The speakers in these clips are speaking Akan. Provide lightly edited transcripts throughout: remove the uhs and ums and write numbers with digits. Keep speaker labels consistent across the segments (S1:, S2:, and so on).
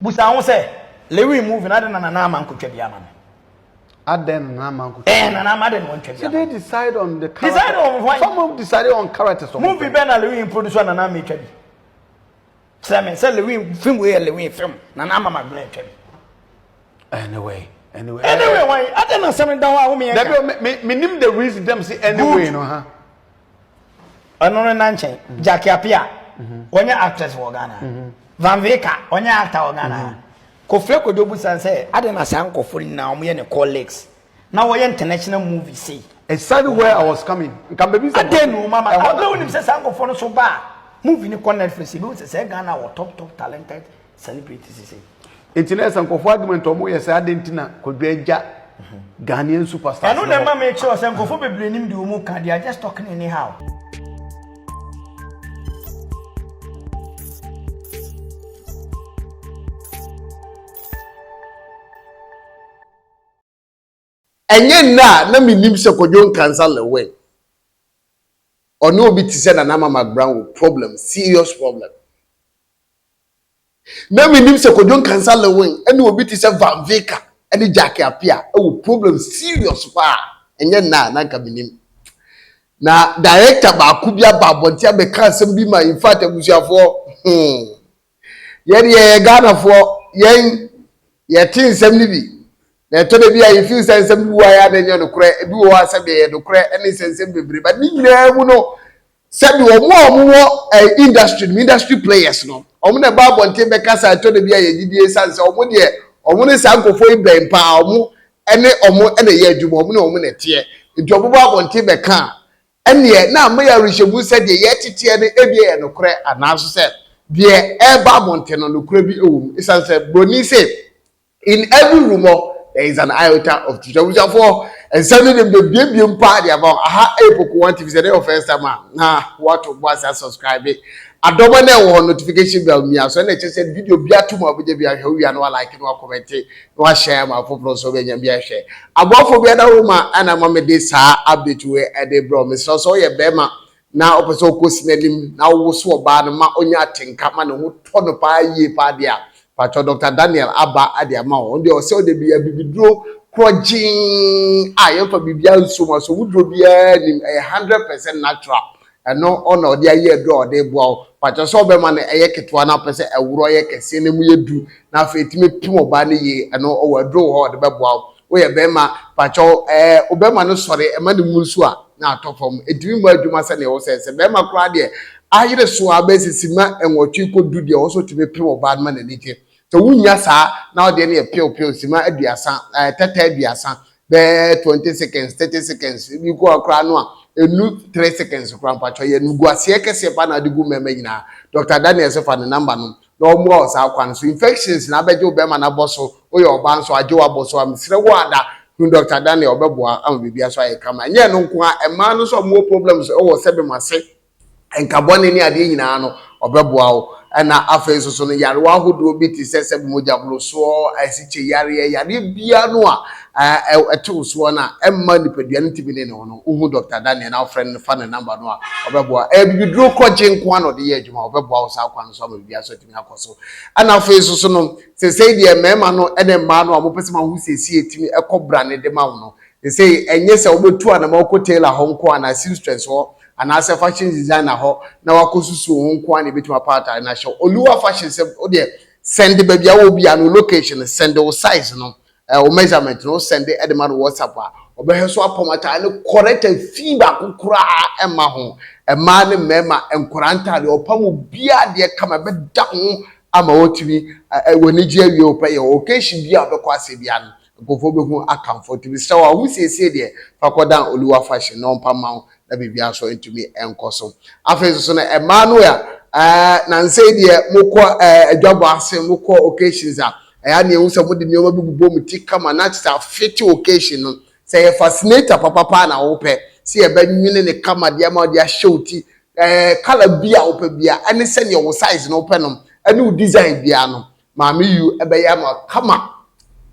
S1: Busa won say LILWIN movie na na man ko twa bia ma.
S2: Aden na man ko.
S1: Na ma den won twa bia.
S2: So they decide on the character.
S1: Decide on what?
S2: Some decided on characters.
S1: Movie be na LILWIN producer na me twa bi. Say LILWIN film we LILWIN film na ma blame twa bi.
S2: Anyway,
S1: why? I don't know something down how me.
S2: Me name the reason them say anyway, no ha.
S1: Ano na nche. Jackie APPIAH. Onya actress wo Ghana. VICKER onya actor wo Ghana. Kofre Kodobu san say I don't know san kofo na omo ye ne colleagues. Na wo ye international movie say.
S2: Exactly where I was coming. Can baby say.
S1: I no mama. I don't know say san kofo no so ba. Movie ni con Netflix be say Ghana wo top talented celebrities say.
S2: Internet and kofo argument omo yes adentina kodwaja Ghanaian superstars.
S1: I know them ma make sure say kofo bebre nim di omo kan they are just talking anyhow.
S3: Enye na minim se kodwo cancer LILWIN. Ono obi ti se na mama brown problem, serious problem. Na minim se kodwo cancer LILWIN, ene obi ti se VICKER, ene Jackie APPIAH, e problem serious pa. Enye na ka minim. Na director ba ku bia ba bonti abeka asem bi ma in fact abusuafo. Ye Ghana fo ye tin sem ni bi. Na to de bia you feel sensem bi wa ya na nya no kure bi wo asabe ye no kure ene sensem bebre but ni nyina mu no sabi wo industry players no omo na ba bonte be kasa to de bia ye gidie sanse omo de omo ne sankofo iben pa omo ene ye adwuma omo na tie nti obo ba bonte be ka ene na ma ya rehyebu se de ye tete ne ebie ye no kure anaso se de e ba bonte no kure bi ewum isanse broni se in every rumor there is an iota of truth. We are for and sending them the baby party about aha Poku want to visit the first time. Nah, what to watch and subscribe it. I don't want to notification bell me. So I just said video be a too much video be a we are not like no comment, no share my popular so be a share. About for be other woman and I'm a this update to a day bro. Mr. So yeah, Bema now opposite Cosmelim now was so bad ma onya tinka man who turn up ye padia. Pacho Dr. Daniel Abba Adiama on the also de be a bibidro projing I for bibia so much so would be 100% natural and no honor their year draw they bow Pacho so be man a yeketwana person a roye kese ne mu yedu na fa etime pimo ba ne ye and no over draw ho de be bow we bema Pacho obema no sore e ma ne mu nso a na atofom etimi mu adwuma se ne wo se bema kra de ayire so abesisima enwotwe ko du de also time pimo ba man ne nike so wunya sa now dey na pio sima aduasa teta aduasa be 20 seconds 30 seconds bi go akra no a enu 3 seconds kra mpacho ye nugu ase kese pa na digu mema nyina Dr. Daniel se fa ne number no na omo o sa kwan so infections na beje obema na boso oye oba nso aje wa boso am sire wo ada Dr. Daniel obeboa am bibia so aye kama nye no nko a ema no so mo problems o wo sebe mase enkabone ni ade nyina no obeboa o na afa so no yare wa hodo bi ti sese moja blo so asiche yare bia no a eto so na emma nipadua ntibi ne no uhu Dr. Daniel na friend fa ne number no a obeboa bibidro koje nko ano de ye adwuma obeboa so akwan so ma bibia so timi akoso ana afa so no sese de mema no ene ma no amopese ma hu sesi etimi ekobra ne de ma no sese enye se obetu ana ma okotela ho nko ana seamstress ho and as a fashion designer ho na wakosusu ho nko ani betima part na show oluwa fashion se o de send the baby a obi an location send the size no o measurement no send the edema WhatsApp a obeheso apomata ne correct feedback kura emma ho emma ne mema enkoranta de opamu bia de kama be da ho ama otimi woni je awie opa ye occasion bia obekwase bia no gofo be hu account bi so a hu siesie de fakodan oluwa fashion no pama na bibia so entumi enkoso afeso so na Emmanuel na nse de mokọ adwabo ase mokọ occasions a ya na ehu se mo de nyoma bi bubo mu tikama na ta fit occasion no say e fascinator papa na wo pe se e ba nwine ne kama de ma de showti color bia wo pe bia ene se ne wo size no pe no ene wo design bia no ma me you e be ya ma kama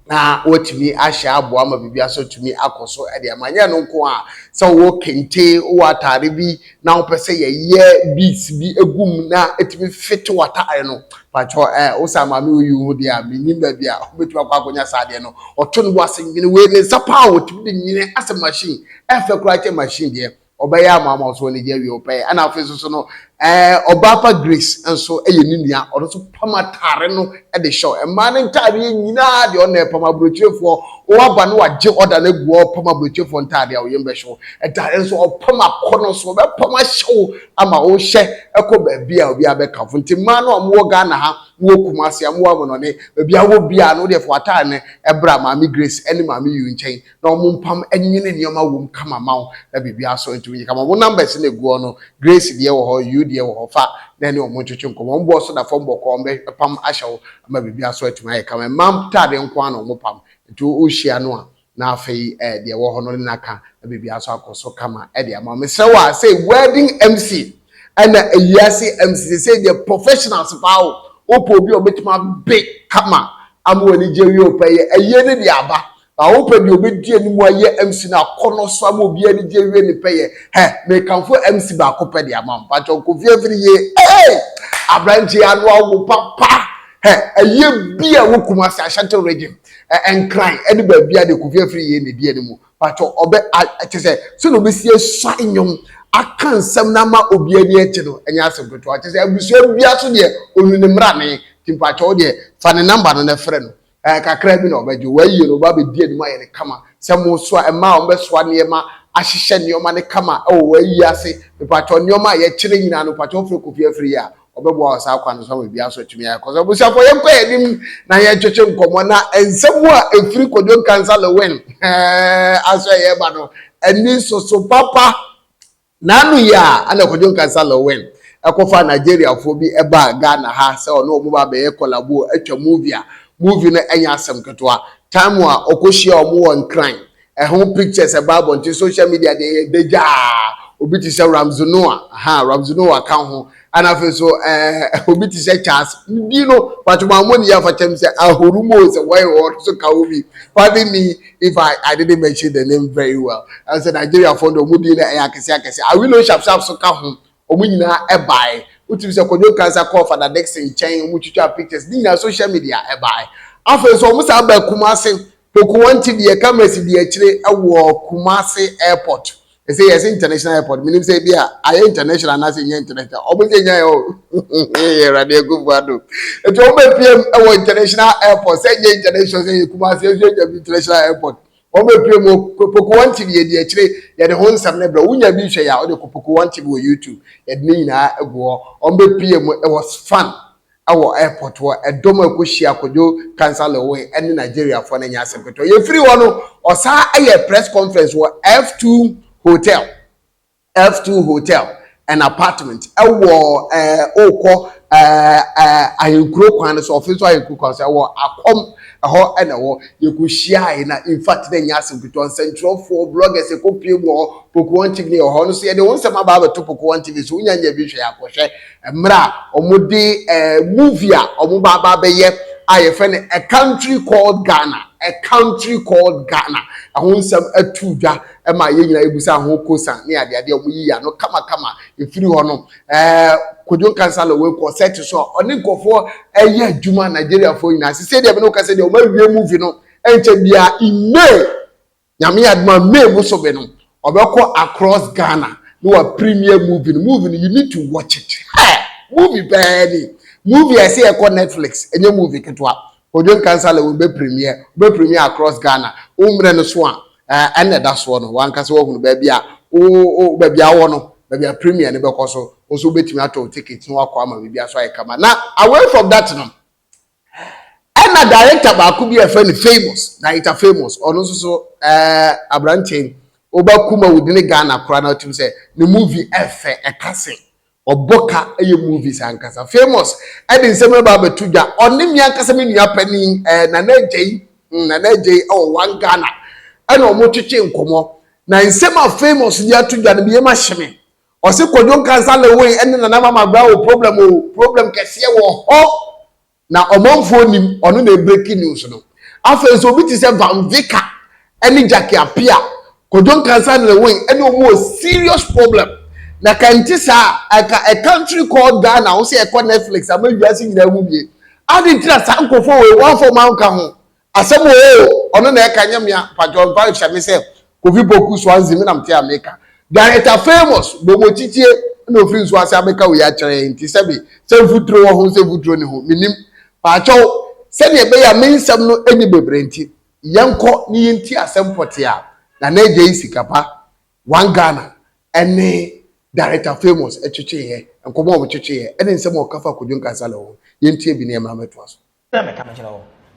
S3: na wotumi ahye abo ama bibia so tumi akoso e de amanya no nko a se wo kente wo atare bi na wo pese ye beats bi egum na etimi fit watare no pacho wo sama me uyu de a menim ba bia obetuma kwa akonya sade no oto no wase nyine we ne sapa wotumi de nyine as machine efe kura machine de obaya ama so ne je wi opay ana afeso so no Obapa Grace enso eye ninia odo so pamatare no e de show e ma ne ntare nyina de ona pama brochefo o aba no waje order na guo pama brochefo ntare a oyembe show e tare enso opama kono so be pama show ama o hye eko ba bia obi abeka nti ma no omo ga na ha wo kumase amwo abono ne bia wo bia no de fo atare ne ebra ma mi Grace eni ma mi yu nchen na omo mpam enyine nioma wo kama mawo na bibia so ntumi kama wo numbers ne guo no Grace de wo ho you de wo fa then omo chuchu nkomo mbo so da fo mbo ko mbe pam ahyew ama bibia so atuma kama mam tade nko an omo pam nti o hia no a na afei de wo ho no na ka bibia so akoso kama de ama me se wa say wedding MC and eyase MC say the professionals pawo opo bi obetima be kama amwani jewi opeye eye ne de aba ba opo bi obedi animu aye MC na kono so am obi ani jewi ni peye me kanfo MC ba kope de ama pa chonko fiefiri ye abranchi anu awu papa eye bia wo kumase Ashanti region enkran eni ba bia de ko fiefiri ye ne die ni mu pa cho obe atese so no be sie swa nyom akan sam na ma obi ani eche no enya asebto atese abusu bia so de onune mra ne timpa cho de fa ne number no na frɛ no kakra bi na obajo wayi no ba be die ni ma ye ne kama sam so a ma o be so ne ma ahihye ne oma ne kama wayi ase timpa cho ne oma ye kyere nyina no pa cho fre ko fiefiri ya obebo asa akwa no so bia so tumi ya koso busia for ye kwa edim na ye twetwe nkomo na ensemu a efiri kodon cancer LILWIN aso ye ba no eni so papa nanu ya ana kodon cancer LILWIN ekofa Nigeria fo bi eba Ghana ha se ono omo ba be ye collabo atwa movie no enya asem ketwa time a okohia omo won crime ho pictures about on social media de deja obi ti se RAMSEY NOUAH kan ho ana fe so obi ti se Charles bi no patuma money ya fa chem se ahorumo se why or so ka obi pardon me if I didn't mention the name very well and say Nigeria found omudi na akese I will no sharp so ka ho omunyina e bai uti se kodyo cancer call for the next in chain omuchucha pictures ni na social media e bai afa so omusa ba Kumase Poku wanti bi e cameras bi e kire e wo Kumase airport. They say yes, international airport. Meaning say be a international, not international. Obviously, yeah, radio good word. It will PM our international airport. Say international, say Kumasi international airport. Obe PM Poku wanti bi e kire ya de hon sam na bra. Unya bi hwe ya o de Poku wanti bi YouTube. Ya de na ego. Obe PM it was fun. Our airport wa edom akohia kojo cancer LILWIN ene Nigeria for na nya asempeto ye free wono osa aye press conference wa F2 hotel an apartment ewo okọ ayenkuro kwan so office ayenkuro kwan so ewo akom ho ene wo yekuhia na in fact na nya asempeto central for bloggers ekopie mo Poku one TV ho no so ye de wonsem aba to Poku one TV so unya nya bi hwe akohwe mra omudi movie a omo baba be ye aye friend a country called Ghana ahonsam atudwa ma ye nyina ebusa ho kosa ne ade omo yiya no kama efiri ho no kodon cancer LILWIN ko set so oni nkofo eye adwuma Nigeria fo nyina se de be no kase de o ma wie movie no enche bia ime nyame aduma me mo so be no obekọ across Ghana no a premier movie you need to watch it movie bad movie I see e ko Netflix enye movie ketwa kodon cancer LILWIN be premier across Ghana umre no so a ene da so no wan kase wo hunu ba bia o ba bia wo no ba bia premier ne be ko so so betimi ato ticket no akọ ama bia so ayekama na away from that no na director ba ku bi e fa ni famous ono so abranten oba kumawood ni Ghana kora na otim se the movie efe ekase oboka eye movies ankasa famous edi nsem ba betudwa onim yankasa me nua pani na jei one Ghana ana omotwetwe nkomo na nsem famous ya tudwa na biye ma hyeme o se kodon cancer LILWIN ene na mama bra o problem kese wo ho na omonfo nim ono na breaking news no After so bit is a Van Vicker, any Jackie APPIAH, Kodon Cancer LILWIN, any more serious problem. Na kantisa a country called Ghana, who say a Netflix, I'm not guessing the movie. I didn't trust Uncle for one for Mount Camu. I said, oh, on the Kanyamia, Pajon Vibes, I say, Kofi Poku Swanzi, Minam Tia Maker. Director famous, Bomo Chichi, no friends was America, we are trying to say, some food throw, who say food throw, minim, Pacho, send a bay, a mean some no any bebrenti, young court, Nienti, a sempotia, na ne Jay Kapa, one Ghana, and director famous at Chichi, and come over Chichi, and then some more Kafa Kudun Casalo, Yenti be near Mamma Twas.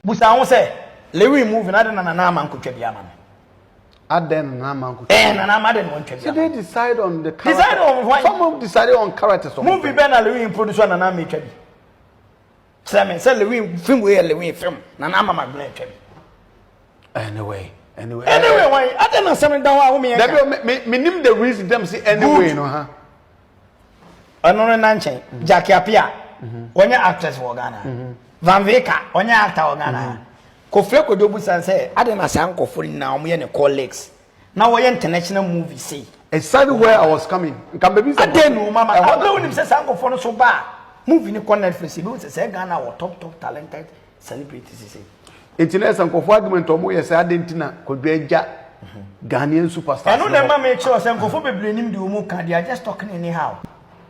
S1: Busa say, LILWIN moving, I don't know, man could be a man.
S2: Aden na man.
S1: And I didn't want to.
S2: So they decide on the character.
S1: Decide on what?
S2: Some decided on characters.
S1: Movie Ben LILWIN producer and I make it. Sam and LILWIN film where LILWIN film. Nana mama blame.
S2: Anyway,
S1: why? I don't know something down with
S2: me name the reason them say anyway, no, huh?
S1: Another Nanchen, Jackie APPIAH, when your actress for Ghana. Van Vicker, when your actor for Ghana. Kofleko Dobusan say, I don't know Sanko for now, me and colleagues. Now we're international movie, say.
S2: Exactly where I was coming.
S1: I didn't know, Mama. I don't know Sanko for so bad. Moving in Netflix, say Ghana or top talented celebrities.
S2: Internet and Kofu argument or more, yes, I didn't know, could be a Ghanaian superstar.
S1: I know that make sure Sanko for blaming the Umuka, they are just talking anyhow.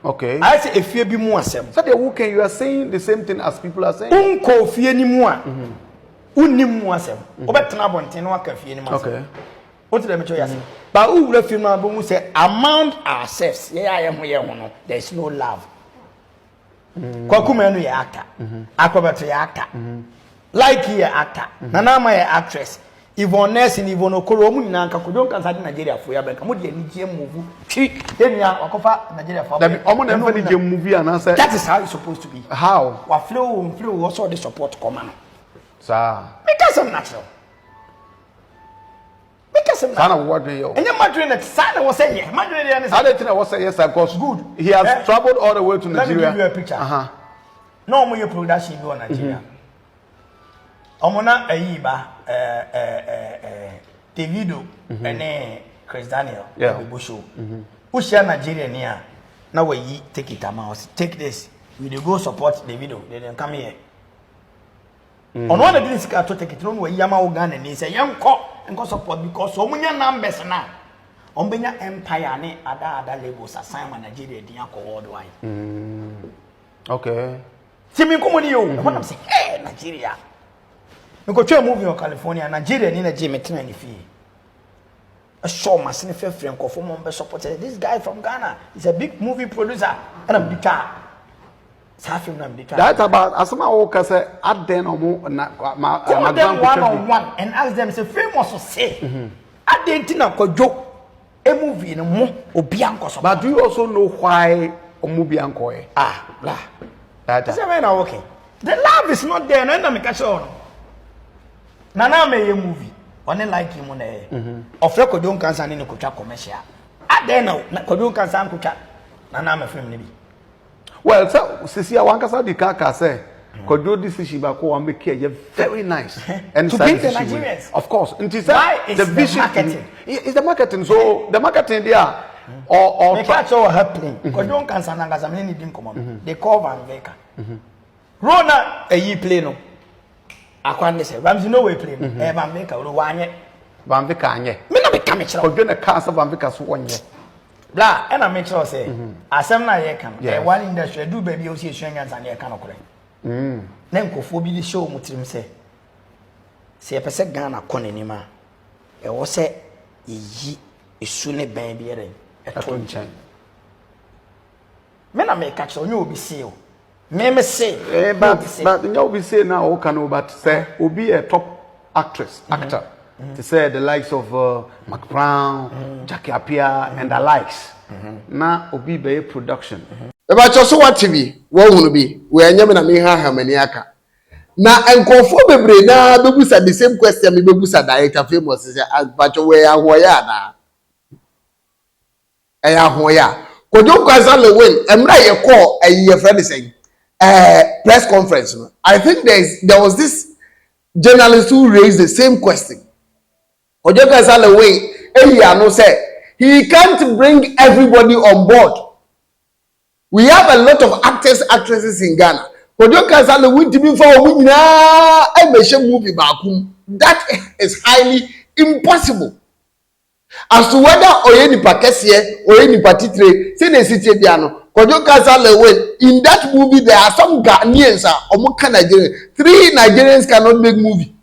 S2: Okay.
S1: I say if you be more sem.
S2: So you are saying the same thing as people are saying?
S1: Unko fear ni more. Unim wasem. Obetena bonten no aka fie ni masem.
S2: Okay.
S1: What them show yase. But who will film na bo say among ourselves, ye ho no, there is no love. Kwakuma no ye actor. Akobeto ye actor. Like ye actor. Nana ma ye actress. Yvonne Ness and Yvonne Okoro mu nyina nka kodon kan sa Nigeria fo ya benka mo de ani gie move. Twi denia wakofa Nigeria fo.
S2: That omo na fa gie movie and answer.
S1: That is how it's supposed to be.
S2: How?
S1: Wa flow also the support command.
S2: Sir.
S1: Because I'm natural. Because I'm
S2: natural. What do you?
S1: And you're Madrid that Sana was saying, yes. Madrid and
S2: I didn't was say yes, of course.
S1: Good.
S2: He has traveled all the way to Nigeria.
S1: Let me give you a picture. No more your production in Nigeria. Omona Ayiba, Davido, and Chris Daniel, Bushu. Who share Nigeria near? Now we take it a mouse. Take this. We go support Davido. They didn't come here. On one of these car to take it on where Yama Uganda and he say, young cop and go support because so many numbers now. On Benya Empire, ne other labels assignment Nigeria, the uncle worldwide.
S2: Okay.
S1: See me come on you. When I'm saying, hey, Nigeria. We go to a movie in California, Nigeria, in a gym, any fee. A show my senior friend called for Mumbai supported. This guy from Ghana is a big movie producer and I'm the car.
S2: That's about as my worker say at then or more
S1: call them one-on-one and ask them say famous to say at the internet could joke a movie in a more obianco.
S2: But do you also know why omubianco?
S1: Blah. That's a man okay. The love is not there, no make a on. Nana may a movie only like him on air. Of record don't cancer in a kucha commercial. At then no Kodun cancer kucha. Nana my family.
S2: Well, so Sisi Awankasa di Kaka say, Kodo this is Shibako and make it very nice. And
S1: to beat the Nigerians.
S2: Of course. And
S1: why is the vision marketing?
S2: It's the marketing. So the marketing there or
S1: they catch all happening. Kodon cancer Nangasa many didn't come on. They call Van Vicker. Rona a ye play no. Akwande say, Ramsey Noah play. Van Vicker or one
S2: Van Vicker anye.
S1: Me not become a child.
S2: Kodon a cancer Van Vicker so 1 year.
S1: Blah, and I make sure say, asem na ye kan. One industry do baby o see Australians and ye kan okore. Na nkofo bi di show mutrim say. Se ye pese Ghana kon anima. E wo se yi esu ne ban bi ere. E to nchan. Me na me catch onye obi see o. Me say,
S2: but you obi say now o kan but say obi a top actor. To say the likes of Mac Brown, Jackie APPIAH, and the likes. Now, Obi Bay production.
S3: About your so what TV, what will be? We are Yamina Miha Hamaniaka. Now, and conform every now, Babus at the same question, Babus at director famous as Bacho Hoyana. Hoya. Could you cancel the win? And write a call a year friend saying, press conference. I think there was this journalists who raised the same question. Kojo Kasala way, Eliano said he can't bring everybody on board. We have a lot of actors, actresses in Ghana. Kojo Kasala went to be for a winner and movie back. That is highly impossible. As to whether Oyenipa Kesie, Oyenipa Titre, say the city piano, Kojo Kasala win. In that movie, there are some Ghanaians, Omoka Nigerians. 3 Nigerians cannot make movie.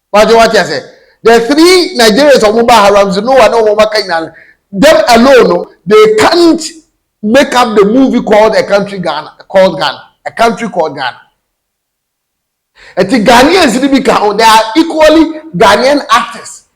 S3: What you say? The 3 Nigerians of Mumbai RAMSEY NOUAH, no Mumbai, them alone, they can't make up the movie called A Country Ghana, A Country Called Ghana. And the Ghanaians, they are equally Ghanaian actors.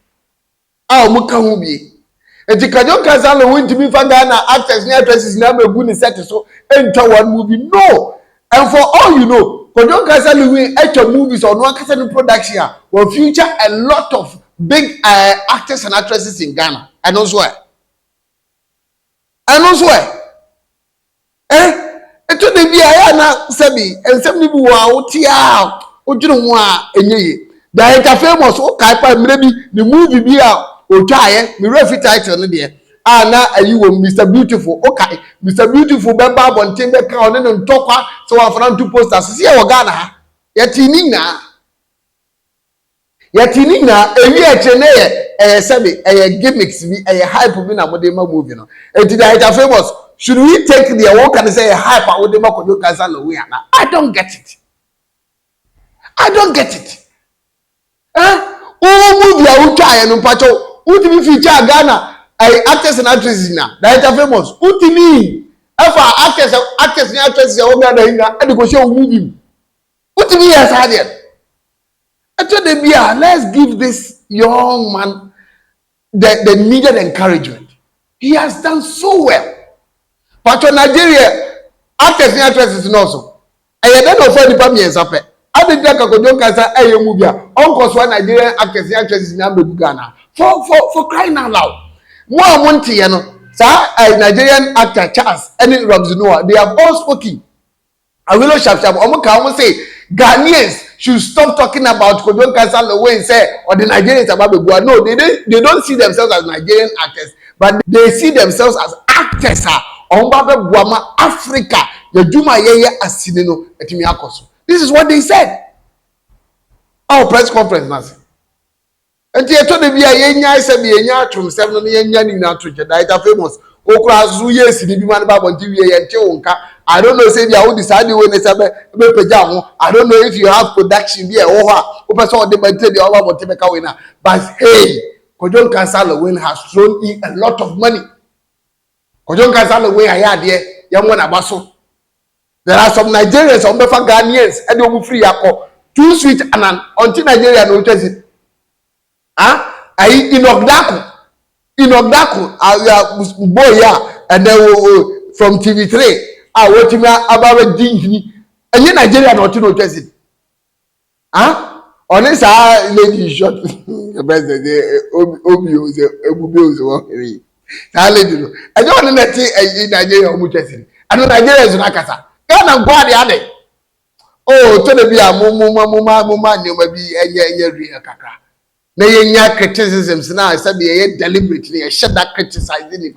S3: And the Kojo Kasala went to be for Ghana actors and actresses never good set so enter one movie. No. And for all you know, Kojo Kasala will enter movies on one Kasala production will feature a lot of big actors and actresses in Ghana. I know swear. Eto de bia na sebi ensem ni bi wa otia ojuru ho a enye director famous o kai pa mre bi the movie bi a otwaye me refi title no de na ayi wo Mr Beautiful o kai Mr Beautiful be ba bonten be ka one no ntokwa so wa fana two posters se ye wo Ghana ha yetini na ewi eche na ye sebi gimmicks bi hype bi na mode ma movie no enti director famous. Should we take the work and say hype out the Kojo Kasala way? I don't get it. Movie I try and pacho. Who feature Ghana? Actors and actresses now. That are famous. Who to me? If actors and actresses are over there, and go show movie. Who to me as hard? I told them, yeah, let's give this young man the needed encouragement. He has done so well. But Nigeria, actors and actresses also. I don't know for the premiers up. I didn't take a Kojo Kasala a movie. Uncle Swan Nigerian actors and actresses in Ghana. For crying out loud. More Monty, you know. Sir, Nigerian actor Charles and RAMSEY NOUAH, they have all spoken. I will not sharp. I say Ghanaians should stop talking about Kojo Kasala way and say, or the Nigerians about the Goa. No, they don't see themselves as Nigerian actors, but they see themselves as actors. Guama Africa, the Juma Yeye Asinino etimi akoso. This is what they said. Our press conference nasi. Enti eto de bia yenya se bi yenya atwom 7 no yenya ni na to Jedi famous. Okura zu yes ni bi man ba bonti wie ye nche wonka. I don't know say bia wo decide we ne se be peja ho. I don't know if you have production bi e wo ho a wo person o de bante bi o ba bonti be ka we na. But hey, Kojo Kasala win has thrown in a lot of money. Kojo Kasala way ayade yamwana baso. There are some Nigerians, some Ghanaians, and you free yako. Too sweet and until Nigeria no it. I Inogdaku, boy ya, and then from TV3. I watch me about Dinky, and in Nigeria not to notice it. Honest, lady shot the best Obi. I don't want to let in Nigeria much. I know Nigeria is not Kasa. Ghana go the other. Oh, to be a mama, you may be a real kaka. Nay, criticisms now, I said, deliberately, I shut that criticizing.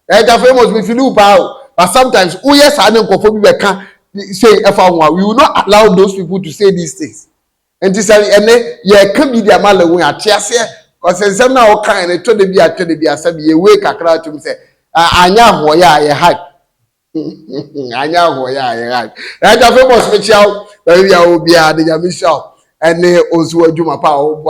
S3: That are famous with you, but sometimes, oh, yes, I don't conform we can't say if I want. We will not allow those people to say these things. And this, and then, yeah, come be the man when I cheer. Because some now kind of told the be a said, you wake a crowd to say, I know who I hype. I know who I hype. Right after famous Michelle, maybe I will be a the Michelle, and they also do my power.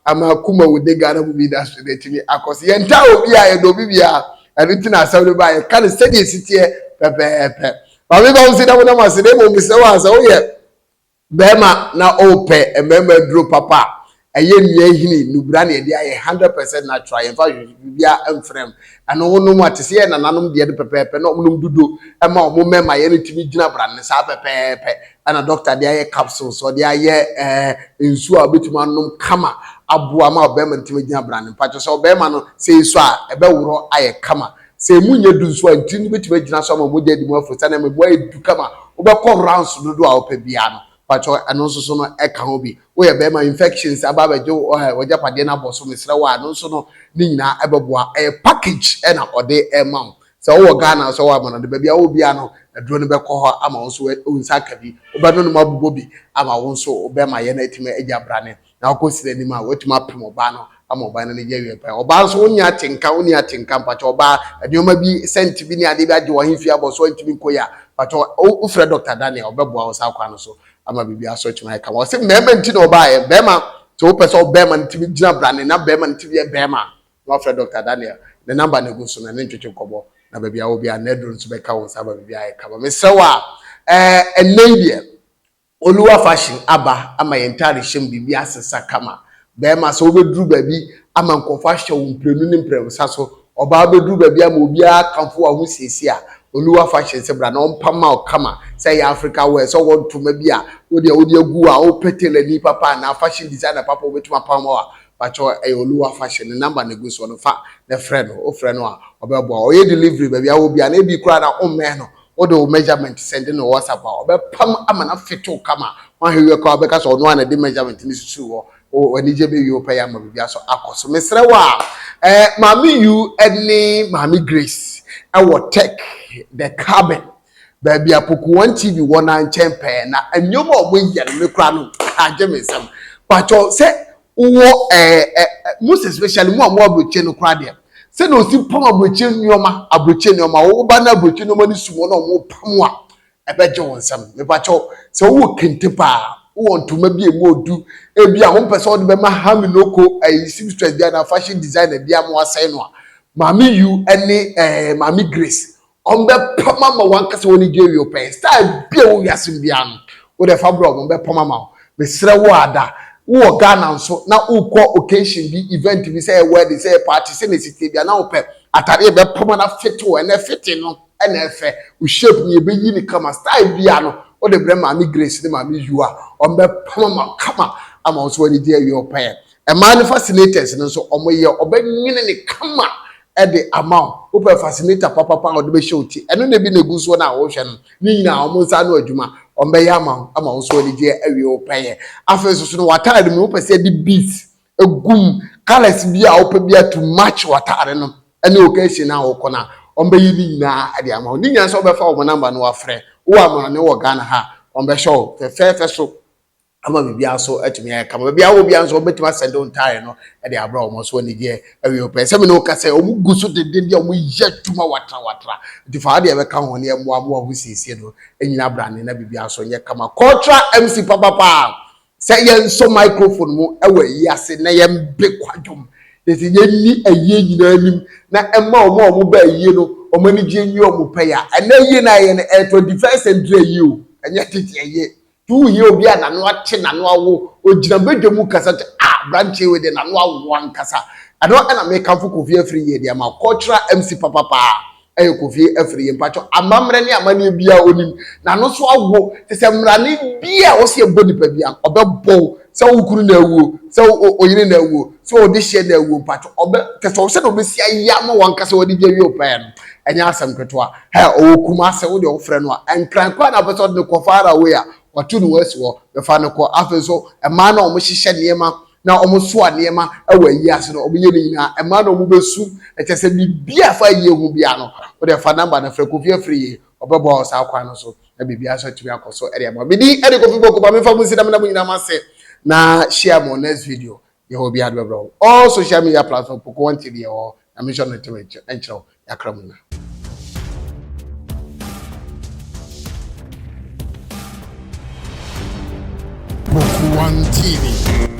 S3: I'm a kumawood, they got to be that to me. Because the entire be a dobia, and written as somebody by a kind of steady city, pepe. But we don't see that when I was able to say, oh, yeah, Bema now open a member drew papa. A year hini nubrani they are 100% natural. In fact, you are frame. And no one know what to say and anum the other pepe, no dudu, and more moment my any TV dinner brand, pepe, and a doctor they are capsules, so they are in sua bitumanum kama, abuama beman timidina brand, and patches or beman say swa, a bell I kama, say munya do so and tin which way some of would get more for time boy to come over rounds to do our pebiano. pacho ano so no e ka ho bi wo ye be ma infections aba ba jo oja pade na boso mesra wa no so no ni nyina ebeboa package e na ode e ma so wo Ghana so wa ma no de bia wo bia no aduro no be ko ho ama wo so unsa ka bi oba no mabubo bi ama wo so obe ma ye na etime eja brane na ko sire ni ma wotuma pem oba no ama oba no je wie pa oba so onya atenka pacho oba adwoma bi sent bi ni ade bi age wo himfia bo so ntimi koya pacho o frɛ Dr. Daniel obeboa wo sa kwa no so ama bibi aso chima ka wo se mema nti na oba ye bema so wo pese obema ntimi gina brane na bema ntimi ye bema no frɛ Dr. Daniel the number na go so na ntwetwe kobo na baby a obi a nedro nso be ka wo sa ba bibi aye ka ba me se wa enendie oluwa fashion aba ama yentare shem bibi asesa kama bema so obeduru baby ama nkofa hye wo mprenu ne mprenu sa so oba obeduru baby ama obi a kanfo a ho siesi a oluwa fashion se bra na ompama o kama say Africa wear so want to maybe a odi agu a o petele ni papa na fashion designer papa obetuma pama wa pacho oluwa fashion the number na go so no fa the friend o friend no a obebo o ye delivery baby a obi a na bi kura na o me no o de measurement send no WhatsApp a obepam ama na fito kama wan hewe ka obeka so no na de measurement ni susu wo wani je be wi o pa ya ma baby aso akoso mesre wa mami you any mami Grace our tech the cabin baby Poku 1 TV 1 champion na anyoma obo yen me kra no age mesam pacho se wo most especially mo abroche no kra de se no si pam abroche nyoma wo ba na abroche nyoma ni sumo na mo pam a ebeje wonsam me pacho se wo kente pa wo ntoma bi emu odu ebi a ho pese o de be ma hami noko seamstress bia na fashion designer bia mo asai no mami you any mami Grace ombe pama ma wankase woni jewi open style bia wo wiasem bia no wo de fabro ombe pama ma me sere wo ada wo Ghana nso na ukọ occasion bi event bi say wedding say party say na city bia na wo pe atare be pama na fit wo na fit no na efe wo shape ni be yi ni kama style bia no wo de bre mami Grace ni mami you a ombe pama ma kama ama so woni jewi open e man fascinators nso omoye obenwene ni kama the amount open fascinator papa o de be show ti eno na bi na gu so na wo hwe no ni nyina o mo nsa na adwuma o mbe ya ama wo so de je awie o peye afenso so no watare me wo pese di beat egum colors bi a wo pa bi to match watare no ene occasion na wo kona o mbe yi ni nyina ade ama ni nyina so be fa wo number no wa frɛ wo amana ne wo Ghana ha o mbe show fe so ama bibi aso atumi ya kama bibi awo bia nso betima send on tire no e de abra omo so ni je awi open se me no ka se omu gusu de dia omu yatuma watra di fa de be ka ho ne mo abo ho siesie no enyina brane na bibi aso nye kama cultural MC papa se ye nso microphone mu e wa yi ase na ye mbe kwadwom de se ye ni aye nyina anim na emma omo ba aye no omo ni je nyi omo pa ya na aye na ye no 21st century aye o enye tete aye tu ye obi a nanu ate nanu awo ogina bedwemu kasa branch we de nanu awo ankasa ado na me kanfo Kofi afri ye de ma cultural MC papa Kofi afri ye mpacho amamre ne amane bia onim nanu so awo se mrane bia wo se ebo nipa bia obebo se wukuru na awuo se oyire na awuo se odi hye na awuo mpacho obe kese se no be sia ya ma wankasa wodi bia wi open enya asem ketwa owokuma se wo de wo frɛ no a enkran kwa na person de kofara we a watu no wesi wo be fa no ko afeso ema na omo hihye niema na omo so niema ewa yi ase no omo ye ni na ema na omo besu ekese bibia fa ye hu bia no wo de fa number na frɛ Kofi afri ye obebo sa akwa no so na bibia so tumi akoso ere ma bidi ere Kofi Poku ba me fa mu sida me na mu nyina ma se na share mo next video ye ho bia do bro all social media platform Poku 1 TV or na mission no timi enchro yakramuna
S4: Poku 1 TV.